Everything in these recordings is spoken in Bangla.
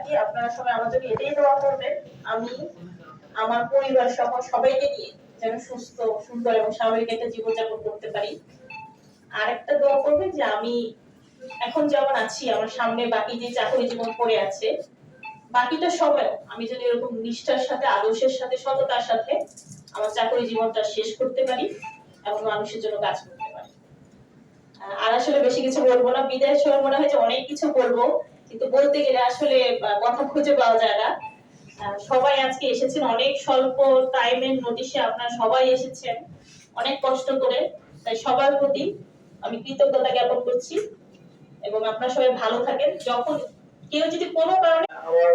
কি আপনারা সবাই আমার জন্য এটাই দোয়া করবেন, আমি আমার পরিবার সহ সবাইকে নিয়ে যেন সুস্থ সুন্দর এবং স্বাভাবিক একটা জীবনযাপন করতে পারি। আর একটা দোয়া করবেন যে আমি এখন যেমন আছি, আমার সামনে বাকি যে চাকরি জীবন পড়ে আছে, বাকিটা সময় আমি যদি এরকম নিষ্ঠার সাথে, আদর্শের সাথে, সততার সাথে আমার চাকরি জীবনটা শেষ করতে পারি এবং মানুষের জন্য কাজ করতে পারি। আর আসলে বেশি কিছু বলবো না, বিদায়ের সময় মনে হয় যে অনেক কিছু বলবো, কিন্তু বলতে গেলে আসলে কথা খুঁজে পাওয়া যায় না। সবাই আজকে এসেছেন অনেক স্বল্প টাইমের নোটিশে, আপনারা সবাই এসেছেন অনেক কষ্ট করে, তাই সবার প্রতি আমি কৃতজ্ঞতা জ্ঞাপন করছি এবং আপনারা সবাই ভালো থাকেন। যখন কেউ যদি কোনো কারণে আমার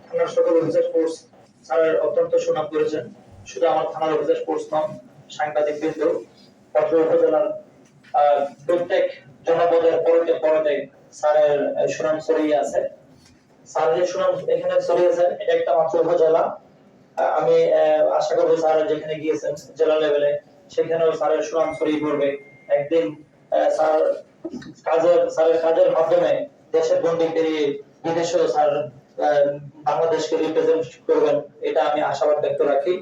থানার সকল অফিসার ফোর্স স্যারের অত্যন্ত সুনাম করেছেন, শুধু আমার থানার অফিসার ফোর্স নন, সাংবাদিক বৃন্দ, পত্র উপজেলার প্রত্যেক জনপদের পরতে পরতে স্যারের সুনাম ছড়িয়ে আছে। স্যারের সুনাম এখানে ছড়িয়েছে, এটা একটা মাত্র উপজেলা। আমি আশা করবো স্যার যেখানে গিয়েছেন জেলা লেভেলে, সেখানেও স্যারের সুনাম ছড়িয়ে পড়বে একদিন। স্যারের কাজের মাধ্যমে দেশের গণ্ডি পেরিয়ে বিদেশেও স্যার বাংলাদেশকে রিপ্রেজেন্ট করবেন, এটা আমি আশাবাদ ব্যক্ত রাখি।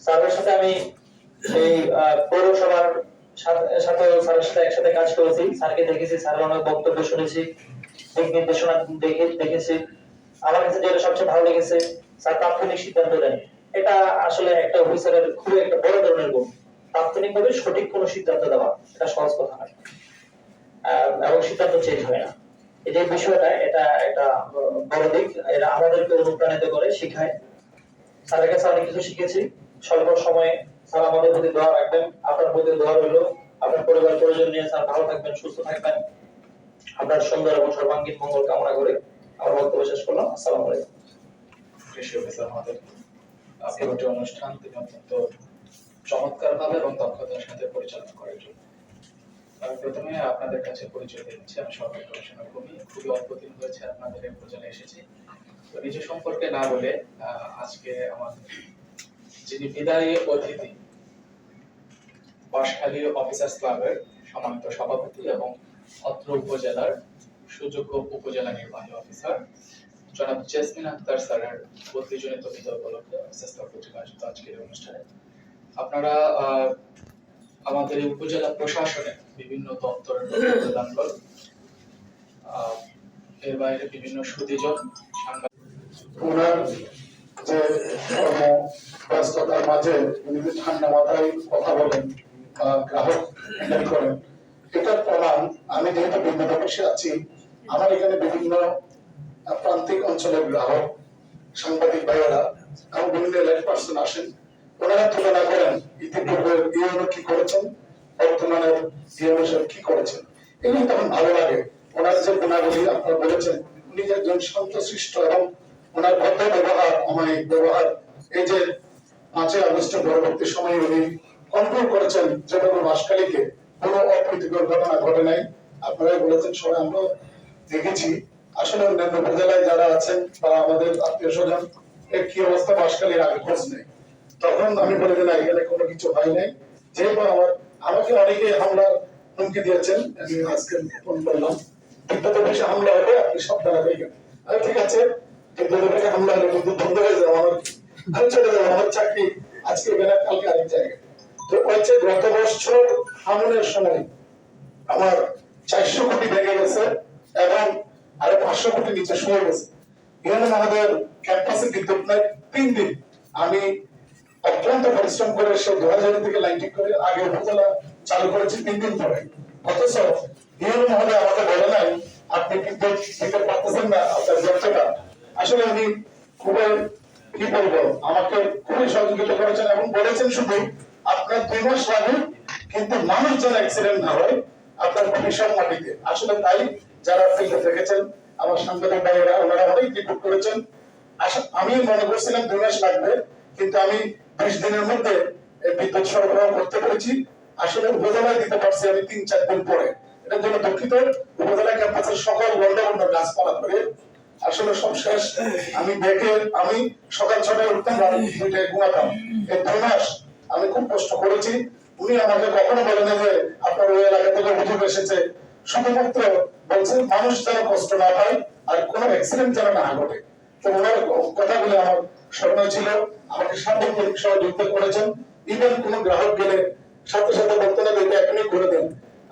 স্যারের সাথে আমি এই পৌরসভার সাথে স্যারের সাথে একসাথে কাজ করেছি, স্যারকে দেখেছি, স্যারের অনেক বক্তব্য শুনেছি, দিক নির্দেশনা দেখেছি। আমার কাছে যেটা সবচেয়ে ভালো লেগেছে, স্যার তাৎক্ষণিক সিদ্ধান্ত দেন। এটা আসলে একটা অফিসারের খুবই একটা বড় ধরনের গুণ, তাৎক্ষণিকভাবে সঠিক কোনো সিদ্ধান্ত দেওয়া, এটা সহজ কথা নয়, এবং সিদ্ধান্ত চেঞ্জ হয় না। এই যে বিষয়টা, এটা একটা বড় দিক, এটা আমাদেরকে অনুপ্রাণিত করে, শিখায়। স্যারের কাছে অনেক কিছু শিখেছি স্বল্প সময়ে। স্যার আমাদের প্রতি দোয়া রাখবেন, আপনার প্রতি দোয়া রইল। আপনার পরিবার পরিজন নিয়ে স্যার ভালো থাকবেন, সুস্থ থাকবেন। আপনার সুন্দর এবং সর্বাঙ্গীন মঙ্গল কামনা করে আমার বক্তব্য শেষ করলাম। আসসালামু আলাইকুম। কৃষি অফিসার আমাদের আজকের একটি অনুষ্ঠান তিনি অত্যন্ত চমৎকার ভাবে এবং দক্ষতার সাথে পরিচালনা করার জন্য আমি প্রথমে আপনাদের কাছে পরিচয় দিচ্ছি। আমি সরকারি কমিশনার কর্মী, খুবই অল্প দিন হয়েছে আপনাদের এই উপজেলায় এসেছি। তো নিজের সম্পর্কে না বলে আজকে আমাদের যিনি বিদায়ী অতিথি, বাঁশখালী অফিসার্স ক্লাবের সম্মানিত সভাপতি এবং অত্র উপজেলার সুযোগ্য উপজেলা নির্বাহী অফিসার জনাব জেসমিন আক্তার স্যারের 32 জনিত বিদায় উপলক্ষে অফিসার্স ক্লাব কর্তৃক আয়োজিত আজকের অনুষ্ঠানে আপনারা আমাদের এই উপজেলা প্রশাসনের বিভিন্ন দপ্তরের প্রদান করেন, এর বাইরে বিভিন্ন সুদীজন ওনার যে কর্ম ব্যস্ততার মাঝে উনি যে ঠান্ডা মাথায় কথা বলেন বা গ্রাহক হ্যান্ডেল করেন, এটার প্রমাণ আমি যেহেতু বিভিন্ন অফিসে আছি, আমার এখানে বিভিন্ন প্রান্তিক অঞ্চলের গ্রাহক, সাংবাদিক ভাইয়েরা এবং বিভিন্ন এলাইট পার্সন আসেন। ওনারা তুলনা করেন ইতিপূর্বে ইউনো কি করেছেন, বর্তমানের ইউনো সাহেব কি করেছেন। এগুলো তখন ভালো লাগে। ওনার যে গুণাবলী আপনারা বলেছেন, উনি যে একজন শান্তশিষ্ট এবং ওনার ভদ্র ব্যবহার, অমায়িক ব্যবহার, এই যে 5 আগস্টের পরবর্তী সময়ে উনি কন্ট্রোল করেছেন যেভাবে বাঁশখালীকে, কোনো অপ্রীতিকর ঘটনা ঘটে নাই। আপনারাই বলেছেন, সবাই আমরা দেখেছি। আসলে অন্যান্য উপজেলায় যারা আছেন বা আমাদের আত্মীয় স্বজন, এর কি অবস্থা বাঁশখালীর আগে খোঁজ নেই। তখন আমি বলে দিলাম এখানে কোনো কিছু হয় নাই। যেহেতু আমাকে অনেকে হামলার হুমকি দিয়েছেন, আমি আজকে ফোন করলাম বিদ্যুৎ অফিসে হামলা হবে, আপনি সাবধানে থাকবেন। আরে ঠিক আছে, বিদ্যুৎ অফিসে হামলা হলে বিদ্যুৎ বন্ধ হয়ে যাবে, আমি চলে যাবো, আমার চাকরি আজকে বেলা কালকে আরেক জায়গায়। তো হচ্ছে গত বছর হামলার সময় আমার 400 কোটি ভেঙে গেছে এবং আরো 500 কোটি নিচে শুয়ে গেছে। এখানে আমাদের ক্যাম্পাসে বিদ্যুৎ নাই 3 দিন। আমি অত্যন্ত পরিশ্রম করে সে 2000 থেকে লাইন ঠিক করে আগে উপজেলা চালু করেছি 3 দিন পরে। অথচ ইউনো মহোদয় আমাকে বলে নাই আপনি বিদ্যুৎ দিতে পারতেছেন না, আপনার ব্যর্থতা। আসলে আমি খুবই কি বলবো, আমাকে খুবই সহযোগিতা করেছেন এবং বলেছেন শুধু আপনার 2 মাস লাগুক, কিন্তু মানুষ যেন অ্যাক্সিডেন্ট না হয় আপনার ভবিষ্যৎ মাটিতে। আসলে তাই যারা ফিল্ডে দেখেছেন আমার সাংবাদিক ভাইয়েরা, ওনারা অনেক রিপোর্ট করেছেন। আমি মনে করছিলাম 2 মাস লাগবে, কিন্তু আমি 20 দিনের মধ্যে বিদ্যুৎ সরবরাহ করতে পেরেছি। আসলে উপজেলায় দিতে পারছি আমি 3-4 দিন পরে। এটার জন্য দুঃখিত। উপজেলা ক্যাম্পাসের সকল বন্ধ গাছপালা করে আসলে সব শেষ। আমি সকাল 6টায় উঠতাম, রাত 2টায় ঘুমাতাম। এই 2 মাস আমি খুব কষ্ট করেছি। উনি আমাকে কখনো বলেন যে আপনার ওই এলাকা থেকে অভিযোগ এসেছে, শুধুমাত্র বলছেন মানুষ যেন কষ্ট না পায় আর কোনো অ্যাক্সিডেন্ট যেন না ঘটে। তো ওনার কথাগুলো আমার স্মরণীয় ছিল, আমাকে সাংগঠনিক সহযোগিতা করেছেন। ইভেন কোনো গ্রাহক গেলে সাথে সাথে বলতেন না এটা এখনই করে দেন,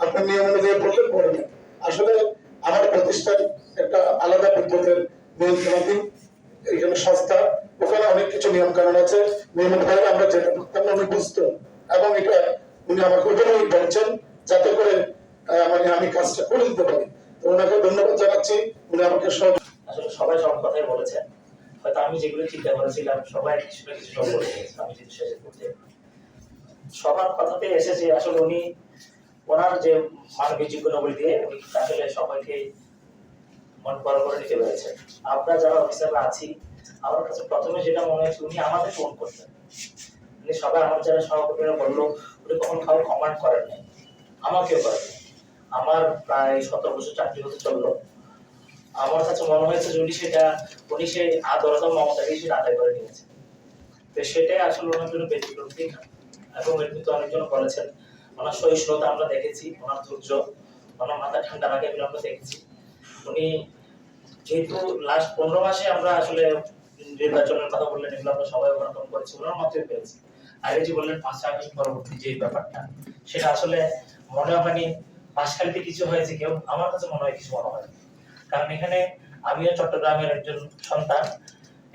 আপনি নিয়ম অনুযায়ী বললে করে দেন। আসলে আমার প্রতিষ্ঠান একটা আলাদা পদ্ধতির নিয়ন্ত্রণাধীন এখানে সংস্থা, ওখানে অনেক কিছু নিয়ম কানুন আছে, নিয়মের বাইরে আমরা যেতে পারতাম না, উনি বুঝতো। এবং এটা উনি আমাকে ওইভাবেই বলছেন যাতে করে মানে আমি কাজটা করে দিতে পারি। তো ওনাকে ধন্যবাদ জানাচ্ছি, উনি আমাকে আসলে সবাই সব কথাই বলেছেন, হয়তো আমি যেগুলো চিন্তা করেছিলাম সবাই কিছু না কিছু সব বলে দিয়েছে। আমি যেহেতু শেষের পর্যায়ে সবার কথাতে এসেছে, আসলে উনি ওনার যে মানবিক যোগ্যতাবলী দিয়ে উনি আসলে সবাইকে মন বড় করে নিতে পেরেছেন। আমরা যারা অফিসাররা আছি, আমার কাছে প্রথমে যেটা মনে হয়েছে উনি আমাদের ফোন করতেন, উনি সবাই আমার যারা সহকর্মীরা বললো উনি কখন কারো কমান্ড করেন নাই, আমাকেও করেন নাই। আমার প্রায় 17 বছর চাকরি হতে চললো, আমার কাছে মনে হয়েছে যে উনি সেই আদরতা মমতাকে সেটা আদায় করে নিয়েছে। তো সেটাই আসলে ওনার জন্য ব্যতিক্রম ঠিক। এবং এর ভিতরে অনেকজন বলেছেন ওনার সহিষ্ণুতা আমরা দেখেছি, ওনার ধৈর্য, ওনার মাথা ঠান্ডা রাখে এগুলো আমরা দেখেছি। উনি যেহেতু লাস্ট 15 মাসে আমরা আসলে নির্বাচনের কথা বললেন, এগুলো আমরা সবাই অবলম্বন করেছি, ওনার মতই পেয়েছি। আর এই যে বললেন 5 আগস্ট পরবর্তী যে ব্যাপারটা, সেটা আসলে মনে হয়নি পাশখালিতে কিছু হয়েছে কেউ, আমার কাছে মনে হয় কিছু মনে হয়। কারণ এখানে আমিও চট্টগ্রামের একজন সন্তান,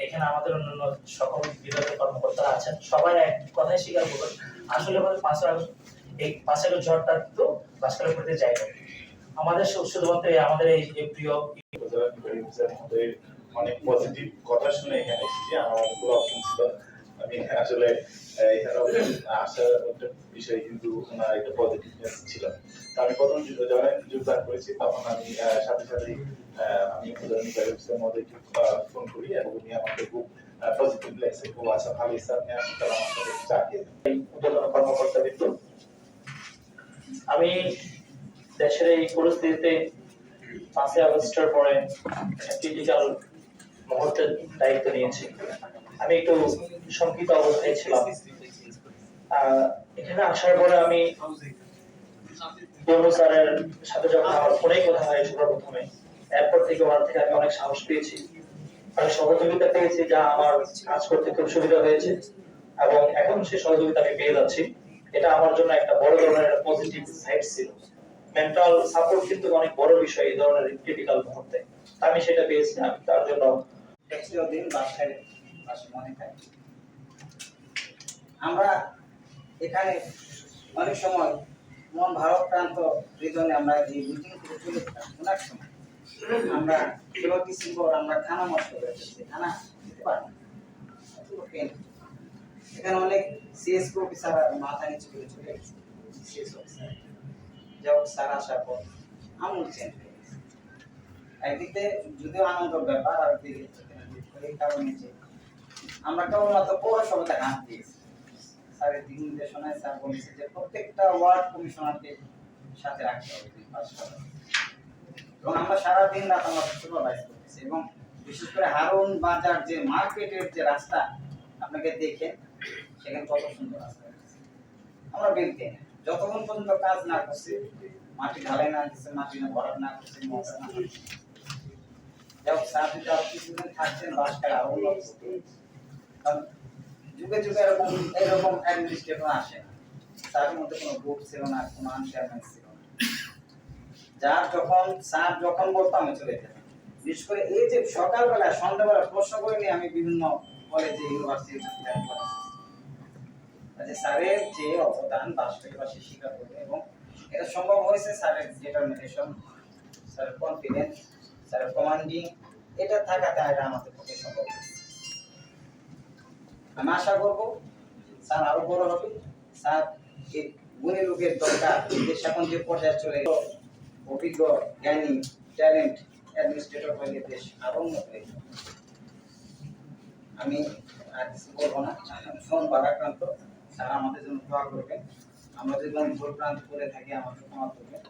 এখানে আমাদের অন্যান্য সকল বিভাগের কর্মকর্তারা আছেন, সবাই এক কথাই স্বীকার করবেন আসলে আমাদের 5 আগস্ট এই 5 আগস্ট ঝড়টা তো বাসকালের প্রতি যায় না। আমাদের শুধুমাত্র আমাদের এই প্রিয় অনেক পজিটিভ কথা শুনে এখানে এসেছি, আমার অনেকগুলো অপশন ছিল। আমি আসলে এখানে আসার একটা বিষয় কিন্তু ওনার একটা পজিটিভনেস ছিল। তো আমি প্রথম যখন যোগদান করেছি তখন আমি সাথে সাথে আমি মধ্যে ফোন করি এবং উনি আমাকে খুব পজিটিভ লাগছে, খুব আচ্ছা ভালো স্যার আপনি আসেন তাহলে আমার সাথে চা খেয়ে কর্মকর্তা কিন্তু আমি দেশের এই পরিস্থিতিতে 5 আগস্টের পরে ক্রিটিক্যাল মুহূর্তের দায়িত্ব নিয়েছি। আমি একটু শঙ্কিত অবস্থায় ছিলাম। এখানে আসার পরে আমি বনু স্যারের সাথে যখন আমার ফোনেই কথা হয় সর্বপ্রথমে, এরপর থেকে ওনার থেকে আমি অনেক সাহস পেয়েছি, অনেক সহযোগিতা পেয়েছি, যা আমার কাজ করতে খুব সুবিধা হয়েছে এবং এখন সেই সহযোগিতা আমি পেয়ে যাচ্ছি। এটা আমার জন্য একটা বড় ধরনের পজিটিভ সাইড ছিল। মেন্টাল সাপোর্ট কিন্তু অনেক বড় বিষয় এই ধরনের ক্রিটিক্যাল মুহূর্তে, আমি সেটা পেয়েছি। আমি তার জন্য দিন বাসায় মনে হয় আমরা এখানে অনেক সময় মন ভারাক্রান্ত হৃদয়ে আমরা এই মিটিং থেকে চলে যেতাম। অনেক সময় আমরা কেবল কিছুদিন পর আমরা খানা নষ্ট করে ফেলছি, খানা দিতে পারি না। এখানে অনেক সিএসপি অফিসার মাথা নিচু করে চলে গেছে। সিএস অফিসার যাও স্যার আসার পর আমল চেঞ্জ হয়ে গেছে। একদিকে যদিও আনন্দের ব্যাপার, আর একদিকে এই কারণে যে আমরা কেবলমাত্র পৌরসভাতে হাত দিয়েছি। স্যারের দিক নির্দেশনায় স্যার বলেছে যে প্রত্যেকটা ওয়ার্ড কমিশনারকে সাথে রাখতে হবে এবং আমরা সারাদিন রাত আমরা সুপারভাইজ করতেছি। এবং বিশেষ করে হারুন বাজার যে মার্কেটের যে রাস্তা আপনাকে দেখেন, সেখানে কত সুন্দর রাস্তা আমরা বেরতে যতক্ষণ পর্যন্ত কাজ না করছি, মাটি ঢালাই না দিচ্ছে, মাটি না ভরাট না করছে, স্যার যদি আর কিছুদিন থাকছেন বাসটা আরো উন্নত হতো। কারণ যুগে যুগে এরকম অ্যাডমিনিস্ট্রেটর আসে না, তার মধ্যে কোনো গ্রুপ ছিল না, কোনো আনশেয়ারমেন্ট ছিল না। যার স্যার যখন বলতো আমি চলে যেতাম। বিশেষ করে এই যে সকালবেলা সন্ধ্যাবেলা প্রশ্ন করে নিয়ে আমি বিভিন্ন কলেজে ইউনিভার্সিটি স্যারের যে অবদান বাসী স্বীকার করবে এবং এটা সম্ভব হয়েছে স্যারের ডিটারমিনেশন, স্যারের কনফিডেন্স, স্যারের কমান্ডিং, এটা থাকাতে এটা আমাদের পক্ষে সম্ভব হয়েছে। আমি আশা করব স্যার আরো বড় হবে। স্যার গুণী লোকের দরকার, দেশ এখন যে পর্যায়ে চলে গেল, অভিজ্ঞ জ্ঞানী ট্যালেন্ট অ্যাডমিনিস্ট্রেটর হয়ে দেশ আরো উন্নত হয়ে যাবে। আমি আর কিছু বলবো না, ফোন ভারাক্রান্ত। স্যার আমাদের জন্য দোয়া করবেন, আমরা যদি ভুল প্রান্ত করে থাকি আমাদের ক্ষমা করবেন।